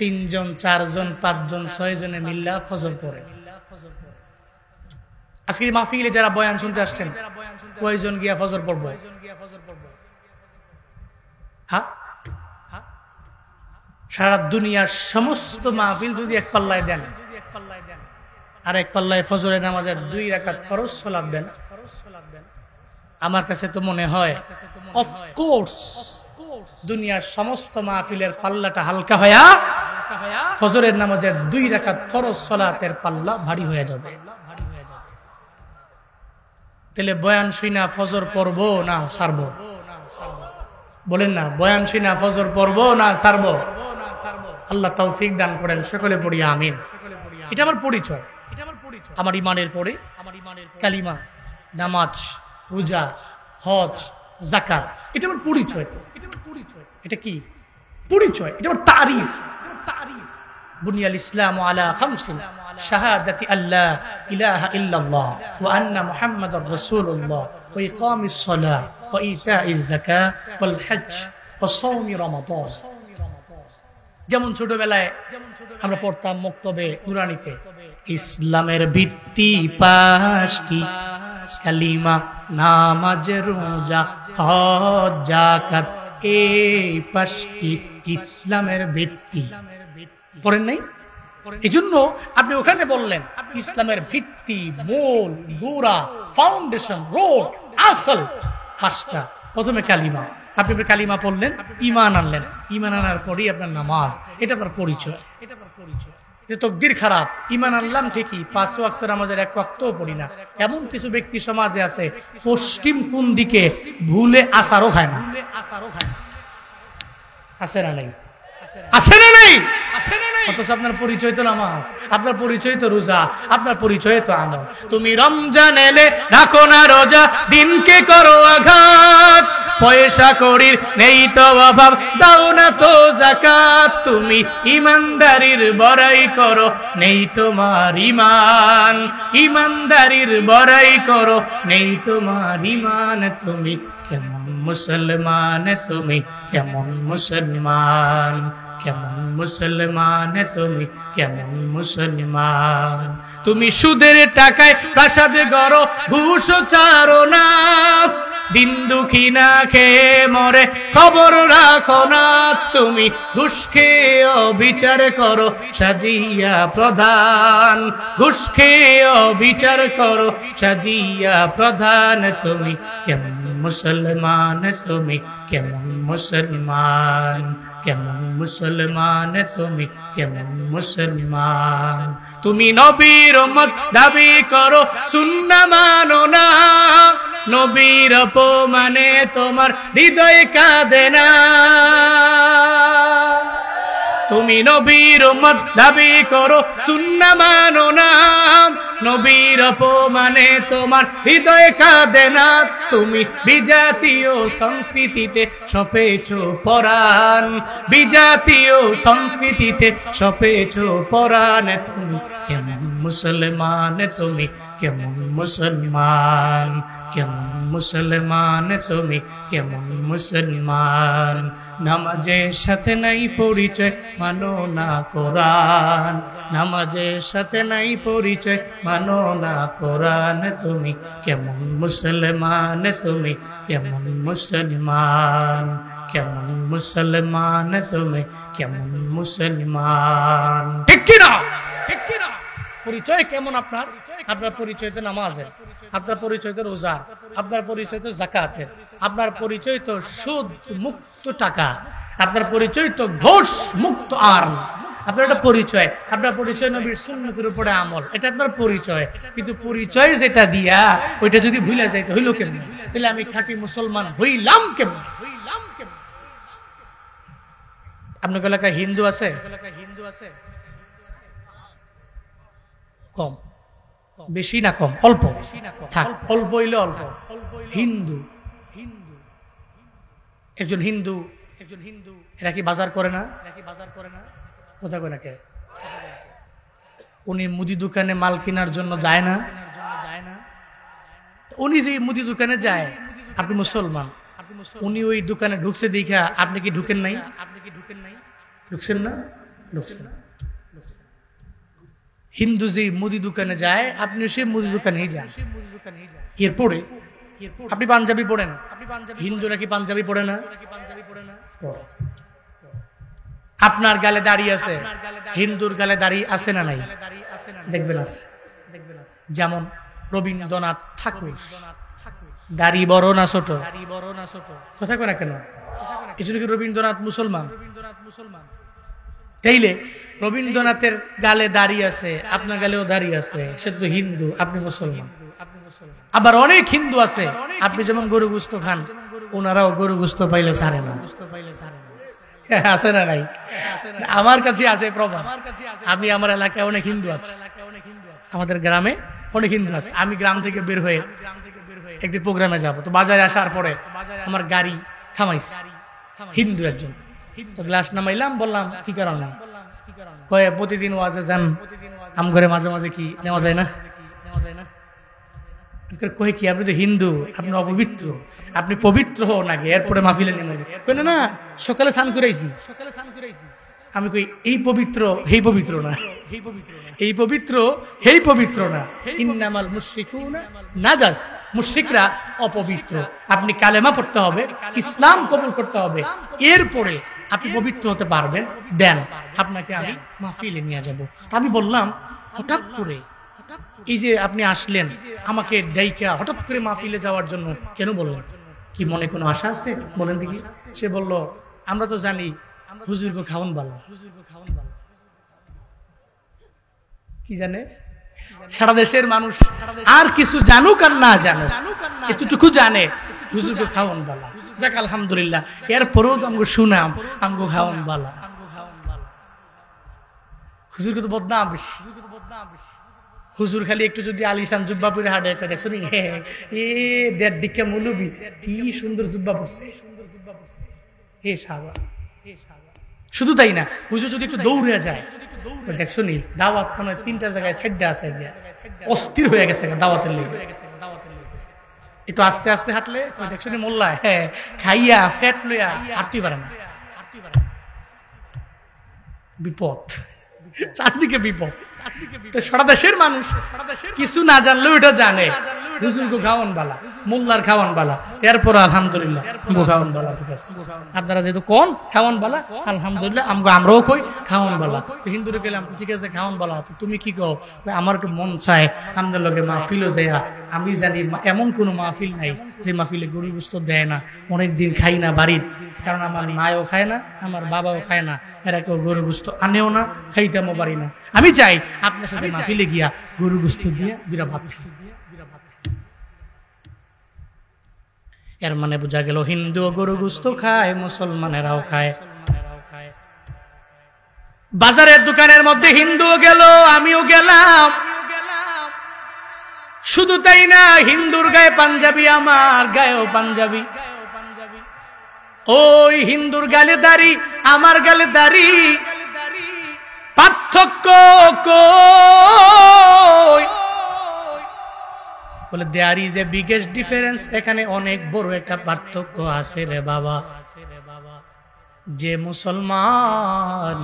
A: 3 জন, 4 জন, 5 জন, 6 জনে মিল্লা ফজর পড়ে। আজকে মাহফিলে যারা বয়ান শুনতে আসছেন, কয়জন গিয়া ফজর পড়বো? হ্যাঁ, সারা দুনিয়ার সমস্ত মাহফিল যদি এক পাল্লায় দেন, আর এক পাল্লায় ফজরের নামাজের 2 রাকাত ফরজ সালাত দেন, আমার কাছে তো মনে হয় অফকোর্স দুনিয়ার সমস্ত মাহফিলের পাল্লাটা হালকা হয়া ফজরের নামাজের 2 রাকাত ফরজ সালাতের পাল্লা ভারী হয়ে যাবে। তাহলে বয়ান শুনা ফজর পড়বো না ছাড়বো? বলেন না, বয়ান শুনা ফজর পড়বো না ছাড়বো? আল্লাহ তৌফিক দান করেন, সকলে পড়ি আমিন। এটা আমার পরিচয়, আমার ইমানের পরে কালিমা, নামাজ, রোজা, হজ, যাকাত, এটা আমার পরিচয়। এটা কি পরিচয়? এটা আমার তারিফ। বুনিয়াল ইসলাম আলা খামসিন, শাহাদাতি আল্লাহ ইলাহা ইল্লাল্লাহ ওয়া আন্না মুহাম্মাদুর রাসূলুল্লাহ ওয়া ইকামিস সালাহ ওয়া ইতাইজ যাকাত ওয়াল হজ ওয়া সাওমি রমাদান। যেমন ছোটবেলায় আমরা পড়তাম মক্তবে নুরানিতে, ইসলামের ভিত্তি 5টি, কালিমা, নামাজ, রোজা, হজ, যাকাত, এই 5টি ইসলামের ভিত্তি। পড়েন নাই? এজন্য আপনি ওখানে বললেন ইসলামের ভিত্তি, মূল, গোড়া, ফাউন্ডেশন, রোড, আসল 5টা। প্রথমে কালিমা, আপনি কালিমা পড়লেন, ঈমান আনলেন, ঈমান আনার পরেই আপনার নামাজ, এটা আপনার পরিচয়। যে তকদির খারাপ, ঈমান আনলাম ঠিকই, 5 ওয়াক্ত নামাজের 1 ওয়াক্তও পড়ি না। এমন কিছু ব্যক্তি সমাজে আছে, পশ্চিম কোন দিকে ভুলে আসারও খায় না। আছে না নাই? আছে না নাই? অথচ আপনার পরিচয় তো নামাজ, আপনার পরিচয় তো রোজা, আপনার পরিচয় তো আমল। তুমি রমজান এলে রাখো না রোজা, দিনকে করো আঘাত, পয়সা কড়ির নেই তো অভাব, দাও না তো যাকাত। তুমি ইমানদারির বড়াই করো, নেই তোমার ঈমান, ইমানদারির বড়াই করো, নেই তোমার ঈমান। তুমি কেমন মুসলমান, তুমি কেমন মুসলমান, কেমন মুসলমান, তুমি কেমন মুসলমান। তুমি সুদের টাকায় প্রাসাদ গড়ো, ঘুষ ছাড়ো না, দিন দুঃখী না খেয়ে মরে খবর রাখো না। তুমি ঘুষ খেয়ে অবিচার করো, সাজিয়া প্রধান, ঘুষ খেয়ে অবিচার করো, সাজিয়া প্রধান। তুমি কেমন মুসলমান, তুমি কেমন মুসলমান, কেমন মুসলমান, তুমি কেমন মুসলমান। তুমি নবীর উম্মত দাবি করো, সুন্নাহ মানো না, নবীর অপমানে তোমার হৃদয় কাঁদে না। তুমি নবীর উম্মত দাবি করো, সুন্নাহ মানো না, নবীর অপমানে তোমার হৃদয় কাঁদে না। তুমি বিজাতীয় সংস্কৃতিতে সপেছো পরাণ, বিজাতীয় সংস্কৃতিতে সপেছো পরাণ। তুমি কেমন মুসলমান, তুমি কেমন মুসলমান, কেমন মুসলমান, তুমি কেমন মুসলমান। নামাজের সাথে নাই পরিচয়, মানো না কোরআন, নামাজের সাথে নাই পরিচয়, মানো না কোরআন। তুমি কেমন মুসলমান, তুমি কেমন মুসলমান, কেমন মুসলমান, তুমি কেমন মুসলমান। ঠিক কিনা? ঠিক কিনা? পরিচয় কেমন আপনার? আপনার পরিচয় তো নামাজের, আপনার পরিচয় তো রোজার, আপনার পরিচয় তো যাকাতের, আপনার পরিচয় তো সুদ মুক্ত টাকা, আপনার পরিচয় তো ঘোষ মুক্ত আর্ন, আপনার একটা পরিচয়। আপনার পরিচয় নবীর সুন্নতের উপরে আমল, এটা আপনার পরিচয়। কিন্তু পরিচয় যেটা দিয়া ওইটা যদি ভুলে যাইতে হইল কেমন? তাহলে আমি খাঁটি মুসলমান হইলাম কেমন? আপনার এলাকায় হিন্দু আছে? কম। বেশি না কম? অল্প। থাক, অল্প হইলে অল্প। হিন্দু, একজন হিন্দু এরা কি বাজার করে না? কোথা করে কে? উনি মুদি দোকানে মাল কেনার জন্য যায় না? উনি যে মুদি দোকানে যায়, আপনি মুসলমান, উনি ওই দোকানে ঢুকছে দেখা আপনি কি ঢুকেন নাই? ঢুকছেন না? ঢুকছেন। হিন্দু যে মুদি দোকানে যায়, আপনি সেই মুদি দোকানেই যান। এরপরে আপনি পাঞ্জাবি পড়েন, হিন্দুরা কি পাঞ্জাবি পড়ে না? আপনার গালে দাড়ি আছে, হিন্দুর গালে দাড়ি আছে না নাই? দেখবেন আছে। যেমন রবীন্দ্রনাথ ঠাকুর, দাড়ি বড় না ছোট? কথা কয় না কেন? এই জন্য কি রবীন্দ্রনাথ মুসলমান? তাইলে রবীন্দ্রনাথের গালে দাড়ি আছে, আপনার গালেও দাড়ি আছে, সে তো হিন্দু, আপনি মুসলমান। আবার অনেক হিন্দু আছে, আপনি যেমন গরু গোশত খান, ওনারাও গরু গোশত পাইলে ছাড়ে না। আছে না নাই? আমার কাছে আছে প্রমাণ। আমি আমার এলাকায় অনেক হিন্দু আছে, আমাদের গ্রামে অনেক হিন্দু আছে। আমি গ্রাম থেকে বের হয়ে একদিন প্রোগ্রামে যাব, তো বাজারে আসার পরে আমার গাড়ি থামাইছে হিন্দু একজন, তো গ্লাস নামাইলাম, বললাম কি কারণে? কয়ে প্রতিদিন ওয়াজে যান, আম ঘরে মাঝে মাঝে কি নেওয়া যায় না? কয়ে কি আপনি তো হিন্দু, আপনি অপবিত্র, আপনি পবিত্র হন আগে, এরপরে মাহফিলে নেমে। কই না, সকালে স্নান করাইছি। আমি কই এই পবিত্র হেই পবিত্র না, এই পবিত্র হেই পবিত্র না। ইন্নামাল মুশরিকুনা নাজাস, মুশরিকরা অপবিত্র। আপনি কালেমা পড়তে হবে, ইসলাম কবুল করতে হবে, এরপরে আপনি পবিত্র হতে পারবেন, দেন আপনাকে আমি মাহফিলে নিয়ে যাব। আমি বললাম হঠাৎ করে এই যে আপনি আসলেন আমাকে ডাইকা হঠাৎ করে মাহফিলে যাওয়ার জন্য কেন বললেন? কি মনে কোনো আশা আছে বলেন দেখি? সে বলল আমরা তো জানি হুজুরকে খাওয়ান ভালো। কি জানে? সারা দেশের মানুষ আর কিছু জানুক আর না জানুক, এতটুকু জানে হুজুরকে খাওয়ান ভালো। যাক আলহামদুলিল্লাহ, এরপরেও তো আমাকে শুনাম আমাকে খাওয়ান ভালো। হুজুরকে তো বদনাম বেশি। হুজুর খালি একটু যদি আলিশান জুব্বা পরে হাঁটে, দেখছো নি এ দেড় দিকে মুলুবি কি সুন্দর জুব্বা পড়ছে, হে সাবা। শুধু তাই না, হুজুর যদি একটু দৌড়ে যায়, দেখছো নি দাওয়াত মানে 3টা জায়গায় সাইডটা আছে, অস্থির হয়ে গেছে দাওয়াতের লেগে। একটু আস্তে আস্তে হাঁটলে দেখছো নি মোল্লা খাইয়া ফ্যাট লইয়া হাঁটতে পারে না। বিপদ, চারদিকে বিপদ। সারা দেশের মানুষ কিছু না জানলেও এটা জানে হুজুরকে খাওয়ান বালা, মোল্লার খাওয়ান বালা, এরপর আলহামদুলিল্লাহ খাওয়ান বালা। ঠিক আছে, আপনারা যেহেতু কোন খাওয়ান বালা, আলহামদুলিল্লাহ আমরাও কই খাওয়ান বালা। তো হিন্দুরে গেলাম, ঠিক আছে খাওয়ান বালা, তুমি কি কও? আমার একটু মন চায় আমাদের লোকে মাহফিলও যায়। আমি জানি এমন কোনো মাহফিল নাই যে মাহফিলে গরু গোশত দেয় না। অনেকদিন খাই না বাড়ির, কারণ আমার মায়ও খায় না, আমার বাবাও খায় না, এরা কেউ গরু গোশত আনেও না, খাইতেও পারি না। আমি চাই আপনার সাথে মাহফিলে গিয়া গরু গোশত দিয়ে দুইটা ভাত খাই। এর মানে বোঝা গেল হিন্দু গরু গোশত খায়, মুসলমানেরাও খায়। বাজারের দোকানের মধ্যে হিন্দুও গেল, আমিও গেলাম। শুধু তাই না, হিন্দুর গায়ে পাঞ্জাবি, আমার গায়েও পাঞ্জাবি। ওই হিন্দুর গালে দাড়ি, আমার গালে দাড়ি, পার্থক্য কই? বলে there is a biggest difference, এখানে অনেক বড় একটা পার্থক্য আছে রে বাবা। যে মুসলমান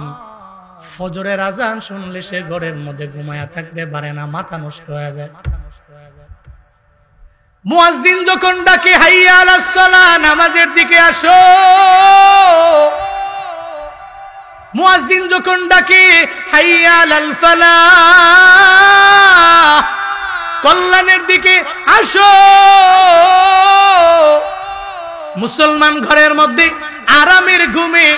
A: ফজরের আজান শুনলে সে ঘরের মধ্যে ঘুমায়া থাকতে পারে না, মাথা নষ্ট হয়ে যায়। মুয়াজ্জিন যখন ডাকে হাইয়া আলাস সালাহ, নামাজের দিকে আসো, মুয়াজ্জিন যখন ডাকে হাইয়া আলাল ফালাহ, কল্যাণের দিকে আসো, মুসলমান ঘরের মধ্যে আরামের ঘুমে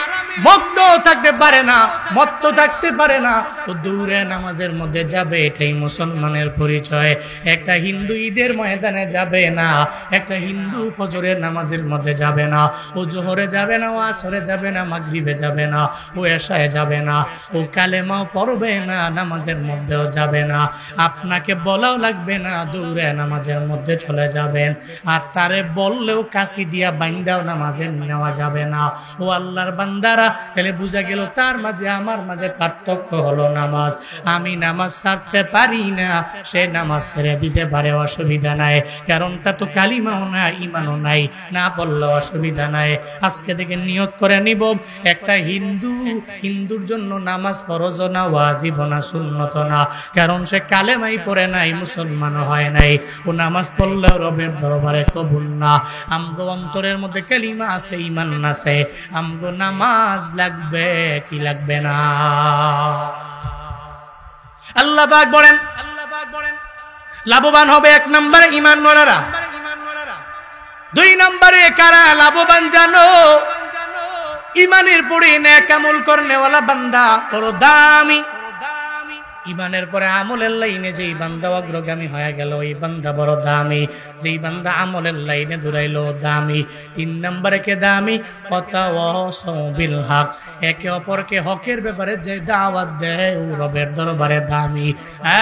A: মগ্ন থাকতে পারে না, মত্ত থাকতে পারে না, তো দূরে নামাজের মধ্যে যাবে, এটাই মুসলমানের পরিচয়। একটা হিন্দু ঈদের ময়দানে যাবে না, একটা হিন্দু ফজরের নামাজের মধ্যে যাবে না, ও জোহরে যাবে না, ও আসরে যাবে না, মাগরিবে যাবে না, ও এশায় যাবে না, ও কালেমাও পড়বে না, নামাজের মধ্যেও যাবে না। আপনাকে বলাও লাগবে না, দূরে নামাজের মধ্যে চলে যাবেন। আর তারে বললেও কাশি দিয়া বাইন্দাও নামাজে নেওয়া যাবে না। ও আল্লাহর বান্দারা, তাহলে বুঝা গেল তার মাঝে আমার মাঝে পার্থক্য হলো নামাজ। আমি নামাজ ছাড়তে পারি না, সে নামাজ ছেড়ে দিতে পারে, অসুবিধা নাই, কারণ তা তো কালিমাও না, ইমানও নাই, না বললে অসুবিধা নাই। আজকে থেকে নিয়ত করে নিব, একটা হিন্দুর জন্য নামাজ ফরজ না, ওয়াজিব না, সুন্নত না, কারণ সে কালেমাই পড়ে নাই, মুসলমান হয় নাই। ও নামাজ পড়লেও রবের দরবারে কবুল না। আমগো অন্তরের মধ্যে কালিমা আছে, ইমান আছে, আমগো নামাজ লাগবে কি লাগবে না? আল্লাহ পাক বলেন লাভবান হবে 1 নম্বরে ঈমানওয়ালারা। 2 নম্বরে কারা লাভবান জানো? ঈমানের পরে নেক আমল করনেওয়ালা বান্দা বড় দামি। ইমানের পরে আমলের লাইনে যেই বান্দা অগ্রগামী হয়ে গেল, ওই বান্দা বড় দামি। যেই বান্দা আমলের লাইনে দৌড়াইলো, দামি। 3 নম্বরে কে দামি? ওয়াতাওয়াসাউ বিল হক, একে অপরকে হকের ব্যাপারে যে দাওয়াত দেয়, ও রবের দরবারে দামি।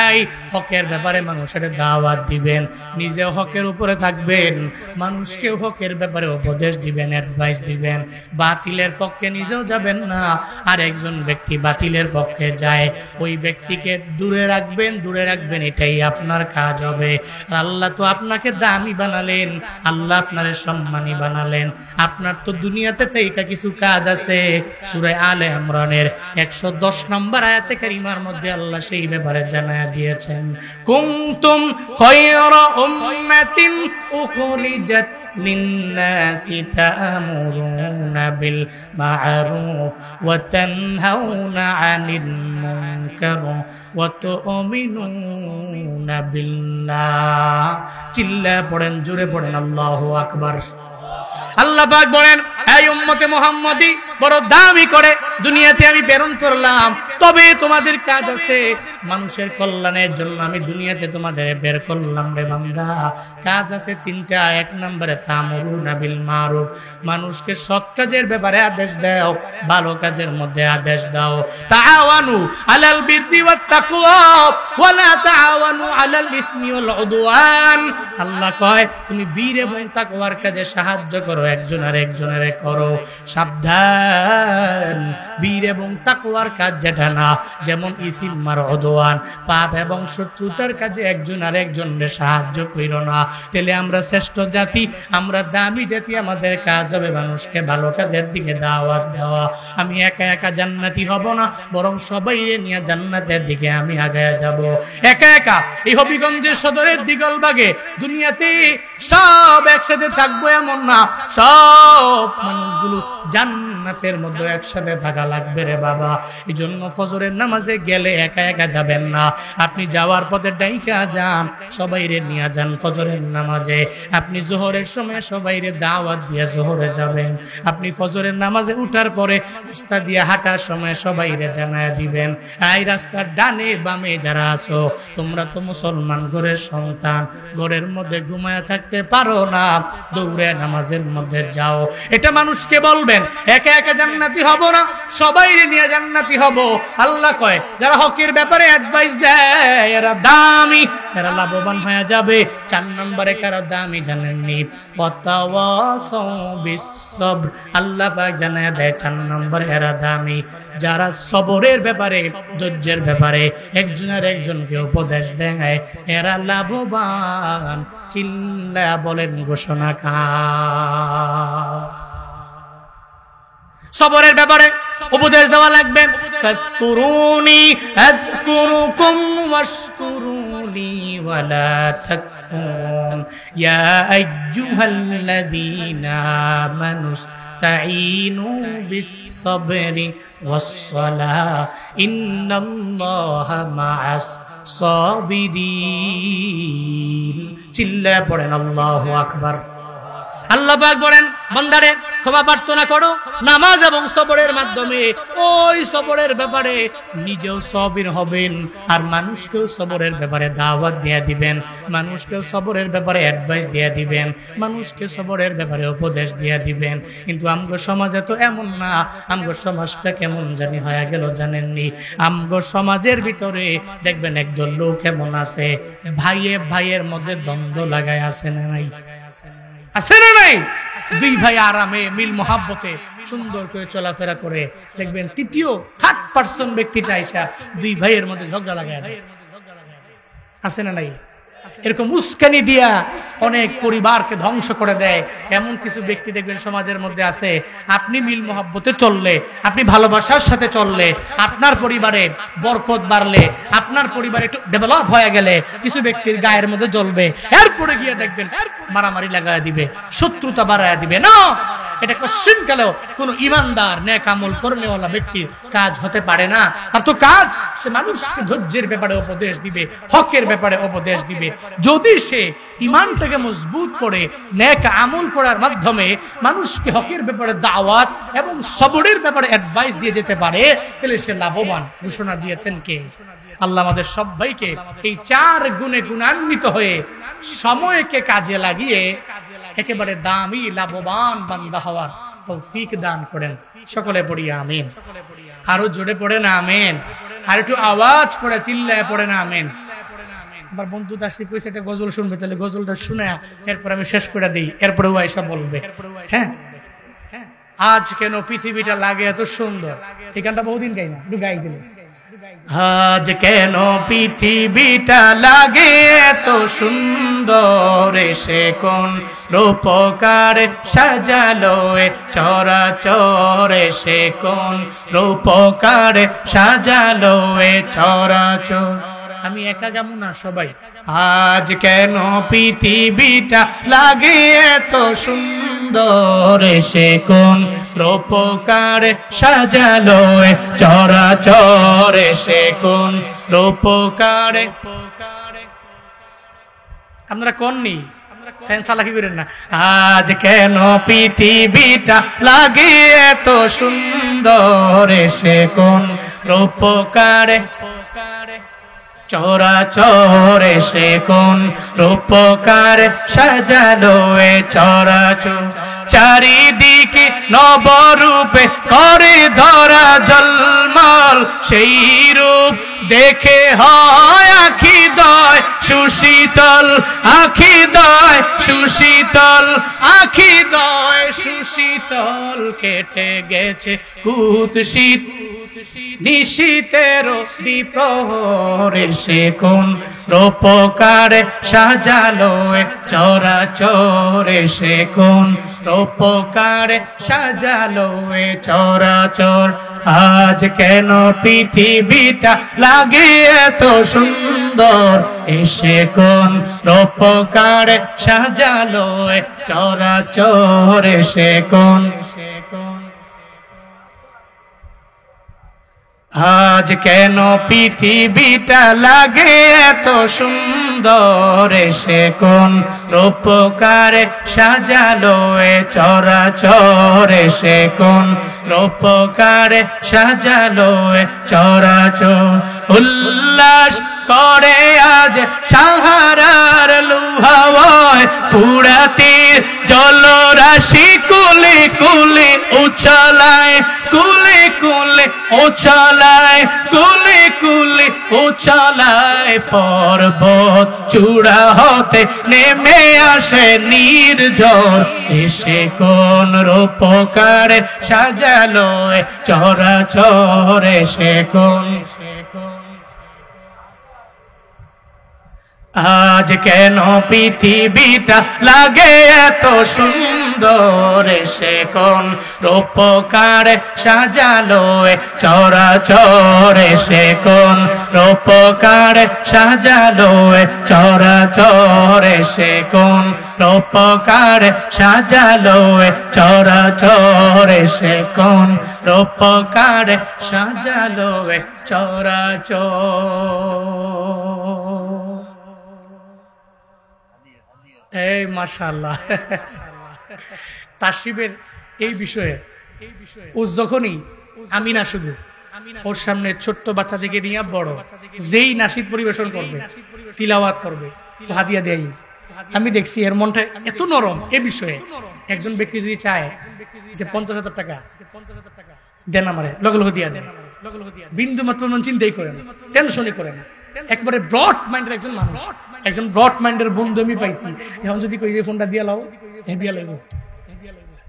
A: এই হকের ব্যাপারে মানুষের দাওয়াত দিবেন, নিজেও হকের উপরে থাকবেন, মানুষকেও হকের ব্যাপারে উপদেশ দিবেন, অ্যাডভাইস দিবেন। বাতিলের পক্ষে নিজেও যাবেন না, আর একজন ব্যক্তি বাতিলের পক্ষে যায়, ওই ব্যক্তিকে দূরে রাখবেন, এটাই আপনার কাজ হবে। আল্লাহ তো আপনাকে দামি বানালেন, আল্লাহ আপনারে সম্মানী বানালেন। আপনার তো দুনিয়াতে থেকে কিছু কাজ আছে। সূরা আলে ইমরানের 110 নম্বর আয়াতে কারিমার মধ্যে আল্লাহ সেই ব্যাপারে জানায়া দিয়েছেন, কুনতুম খায়রা উম্মাতিন উখরিজাত লিন্নাসি তা'মুরুনা বিল মা'রুফ ওয়া তানহাউনা আনিল মুনকার ওয়া তু'মিনুনা বিল্লাহ। চিল্লা পড়েন, জোরে পড়েন আল্লাহু আকবার। আল্লাহ পাক বলেন, এই উম্মতে মুহাম্মাদি বড় দামি করে দুনিয়াতে আমি প্রেরণ করলাম, তবে তোমাদের কাজ আছে মানুষের কল্যাণের জন্য আমি দুনিয়াতে তোমাদের বের করলাম রে বান্দা। কাজ আছে 3টা। 1 নম্বরে তা'মুরুনা বিল মারুফ, মানুষকে সৎ কাজের ব্যাপারে আদেশ দাও, ভালো কাজের মধ্যে আদেশ দাও। তাআওয়ানু আলাল বিররি ওয়াত তাকওয়া ওয়া লা তাআওয়ানু আলাল ইসমি ওয়াল উদওয়ান। আল্লাহ কয় তুমি বীর এবং তাকওয়ার কাজে সাহায্য করো, একজন আর একজনের করো। সাবধান, বীর এবং তাকওয়ার কাজ যেটা না, যেমন ইসিম আর উদওয়ান, পাপ এবং শত্রুতার কাজে একজন আর একজনের সাহায্য কইরো না। তাহলে আমরা শ্রেষ্ঠ জাতি, আমরা দামি জাতি। আমাদের কাজ হবে মানুষকে ভালো কাজের দিকে দাওয়াত দেওয়া। আমি একা একা জান্নাতি হব না, বরং সবাইরে নিয়ে জান্নাতের দিকে আমি আগায়া যাব। একা একা এই হবিগঞ্জের সদরের দিগলবাগে দুনিয়াতে সব একসাথে থাকবো এমন না, সব মানুষগুলো জান্নাতের মধ্যে একসাথে থাকা লাগবে রে বাবা। এই জন্য ফজরের নামাজে গেলে একা একা যাবেন না, আপনি যাওয়ার পথে ডাইকা যান, সবাইরে নিয়ে যান ফজরের নামাজে। আপনি জোহরের সময় সবাইরে দাওয়াত দিয়ে জোহরে যাবেন। আপনি ফজরের নামাজে উঠার পরে রাস্তা দিয়ে হাঁটার সময় সবাইরে জানায়া দিবেন, এই রাস্তার ডানে বামে যারা আছো, তোমরা তো মুসলমান ঘরের সন্তান, ঘরের মধ্যে ঘুমায়া থাকতে পারো না, দৌড়ে নামাজের মধ্যে যাও। এটা মানুষকে বলবেন। একা একা জান্নাতি হব না, সবাইরে নিয়ে জান্নাতি হব। আল্লাহ কয় যারা হকের ব্যাপারে অ্যাডভাইস দেয় এরা দামি, এরা লাভবান হয়ে যাবে। 4 নম্বরে কারা দামি জানেননি? ওয়াতাওয়াসাউ বিস-সবর। আল্লাহ পাক জানায় দেয় 4 নম্বরে এরা দামি, যারা সবরের ব্যাপারে, ধৈর্যের ব্যাপারে একজন আর একজনকে উপদেশ দেয়, এরা লাভবান। চিল্লা বলেন ঘোষণা কা। সবরের ব্যাপারে উপদেশ দেওয়া লাগবে। ফাযকুরুনি আযকুরুকুম ওয়াশকুরুনি ওয়ালা তাকফুরুন ইয়া আইয়ুহাল্লাযীনা আমানু ইসতাঈনু বিস-সাবরি ওয়াস-সালাহ ইন্নাল্লাহা মা'আস সাবিরিন। চিল্লা পড়েন আল্লাহু আকবার। আল্লাহ পাক বলেন বান্দারে ক্ষমা প্রার্থনা করো নামাজ এবং সবরের মাধ্যমে। ওই সবরের ব্যাপারে নিজেও সবির হবেন, আর মানুষকেও সবরের ব্যাপারে দাওয়াত দিয়ে দিবেন, মানুষকেও সবরের ব্যাপারে অ্যাডভাইস দিয়ে দিবেন, মানুষকে সবরের ব্যাপারে উপদেশ দিয়ে দিবেন। কিন্তু আমগো সমাজে তো এমন না। আমগো সমাজটা কেমন জানি হয়ে গেল জানেননি? আমগো সমাজের ভিতরে দেখবেন একদল লোক কেমন আছে, ভাইয়ে ভাইয়ের মধ্যে দ্বন্দ্ব লাগায় আছে না নাই? আছে না নাই? দুই ভাই আরামে মিল মোহাব্বতে সুন্দর করে চলাফেরা করে, দেখবেন তৃতীয় থার্ড পার্সন ব্যক্তিটা আইসা দুই ভাইয়ের মধ্যে ঝগড়া লাগায়। আছে না নাই? এরকম উস্কানি দিয়া অনেক পরিবারকে ধ্বংস করে দেয়। এমন কিছু ব্যক্তি দেখবেন সমাজের মধ্যে আছে, আপনি মিল মোহাব্বতে চললে, আপনি ভালোবাসার সাথে চললে, আপনার পরিবারে বরকত বাড়লে, আপনার পরিবারে একটু ডেভেলপ হয়ে গেলে কিছু ব্যক্তির গায়ের মধ্যে জ্বলবে, এরপরে গিয়ে দেখবেন মারামারি লাগায় দিবে, শত্রুতা বাড়ায় দিবে। না, এটা কোশ্চেন গেলেও কোন ইমানদার নেক আমল করনেওয়ালা ব্যক্তির কাজ হতে পারে না। তার তো কাজ সে মানুষকে ধৈর্যের ব্যাপারে উপদেশ দিবে, হকের ব্যাপারে উপদেশ দিবে। যদি সে ইমানটাকে মজবুত করে নেক আমল করার মাধ্যমে মানুষকে হকের ব্যাপারে দাওয়াত এবং সবরের ব্যাপারে অ্যাডভাইস দিয়ে যেতে পারে, তাহলে সে লাভবান। ঘোষণা দিয়েছেন কে? আল্লাহ আমাদের সবাইকে এই চার গুণে গুণান্বিত হয়ে সময়কে কাজে লাগিয়ে একেবারে দামি লাভবান বান্দা হওয়ার তৌফিক দান করেন। সকলে পড়ি আমিন। আরো জোরে পড়েন আমিন। আর একটু আওয়াজ করে চিল্লায় পড়েন আমিন। আমার বন্ধু দাসী কইছে একটা গজল শুনবে, তাহলে গজলটা শুনে এরপর আমি শেষ করে দিই, এরপরে ওয়াইসা বলবে। হ্যাঁ, আজ কেন পৃথিবীটা লাগে এত সুন্দর, এই গানটা বহুদিন গাই না, একটু গাই দিলে। আজ কেন পৃথিবীটা লাগে এত সুন্দর, সে কোন রূপকার সাজালো চরাচর, সে কোন রূপকার সাজালো চরাচর। আমি একা গামু না, সবাই। আজ কেন পৃথিবীটা লাগে এত সুন্দর, সে কোন রূপকার সাজালো চরাচর, সে কোন রূপকার। আপনারা কোননি সেন্সালাকি করেন না। আজ কেন পৃথিবীটা লাগে এত সুন্দর, সে কোন রূপকার চরাচর, সে কোন রূপকার সাজালো চরাচর। চারিদিকে নবরূপে করে ধরা জলমল, সেই রূপ দেখে হয় আখি দয় সুশীতল, আখি দয় সুশীতল, আখি দয় সুশীতল। কেটে গেছে কুৎসিত নিশীতের দ্বিপ্রহরে, সে কোন রূপকার সাজালো চরাচর, সে কোন রূপকার সাজালো চরাচর। আজ কেন পৃথিবীটা লাগে এত সুন্দর, সে কোন রূপকার সাজালো চরাচর, সে কোন। আজ কেন পৃথিবীটা লাগে এত সুন্দর, সে কোন রূপকার সাজালো চরাচর, সে কোন রূপকার সাজালো চরাচর। উল্লাস করে আজ সাহারার লুহাওয়ায় ফুরাতির জলরাশি, কুলে কুলে উছলায়, কুলে কুলে উছলায়, কুলে কুলে উছলায়। পর্বত চূড়া হতে নেমে আসে নির্ঝর, এসে কোন রূপকার সাজালো চরাচর, সে কোন। আজ কেন পৃথিবীটা লাগে এত সুন্দর, সে কোন রূপকার সাজালো চরাচর, সে কোন রূপকার সাজালো চরাচর, সে কোন রূপকার সাজালো চরাচর, সে কোন রূপকার সাজালো চরাচর। এই মাশাআল্লাহ, তাশরিফের এই বিষয়ে ও যখনই আমি না শুধু ওর সামনে ছোট্ট বাচ্চা থেকে নিয়ে বড় যেই নাশিদ পরিবেশন করবে, তিলাওয়াত করবে, হাদিয়া দেয়, আমি দেখছি এর মনটা এত নরম। এ বিষয়ে একজন ব্যক্তি যদি চায় যে 50,000 টাকা দেন আমারে, লগে লগে দিয়া দেন, বিন্দু মাত্র মন চিন্তাই করে না, টেনশনই করে না। একবারে ব্রড মাইন্ডের একজন মানুষ, একজন ব্রড মাইন্ডের বন্ধু আমি পাইছি। এখন যদি কই যে ফোনটা দিয়া লাও, দিয়া লাইব,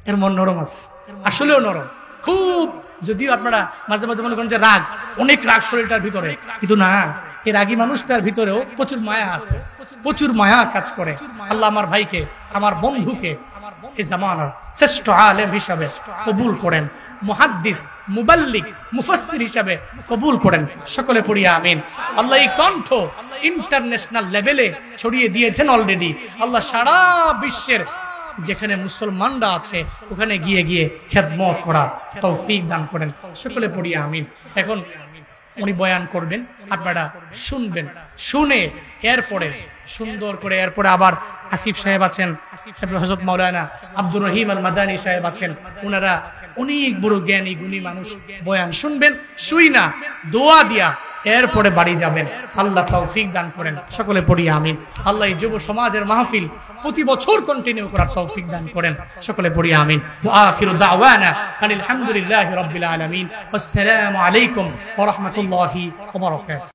A: এর মন নরম আছে, আসলেও নরম খুব। যদিও আপনারা মাঝে মাঝে মনে করেন যে রাগ, অনেক রাগ শরীরটার ভিতরে, কিন্তু না, এই রাগী মানুষটার ভিতরেও প্রচুর মায়া আছে, প্রচুর মায়া কাজ করে। আল্লাহ আমার ভাইকে, আমার বন্ধুকে এই জামানার শ্রেষ্ঠ আলেম হিসাবে কবুল করেন, মুহাদ্দিস, মুবাল্লিগ, মুফাসসির হিসাবে কবুল করেন, সকলে পড়িয়া আমিন। আল্লাহ এই কণ্ঠ ইন্টারন্যাশনাল লেভেলে ছড়িয়ে দিয়েছেন অলরেডি। আল্লাহ সারা বিশ্বের যেখানে মুসলমানরা আছে ওখানে গিয়ে গিয়ে খেদমত করার তৌফিক দান করেন, সকলে পড়িয়া আমিন। এখন উনি বয়ান করবেন, আপনারা শুনবেন, শুনে এরপরে সুন্দর করে এরপরে আবার আসিফ সাহেব আছেন, হযরত মাওলানা আব্দুর রহিম আল মাদানী সাহেব আছেন, ওনারা অনেক বড় জ্ঞানী গুণী মানুষ, বয়ান শুনবেন, শুই না দোয়া দিয়া এরপরে বাড়ি যাবেন। আল্লাহ তৌফিক দান করেন, সকলে পড়ি আমিন। আল্লাহ এই যুব সমাজের মাহফিল প্রতি বছর কন্টিনিউ করার তৌফিক দান করেন, সকলে পড়ি আমিন। ওয়া আখিরু দাওয়ানা আলহামদুলিল্লাহি রাব্বিল আলামিন। আসসালামু আলাইকুম ওয়া রাহমাতুল্লাহি ওয়া বারাকাতুহু।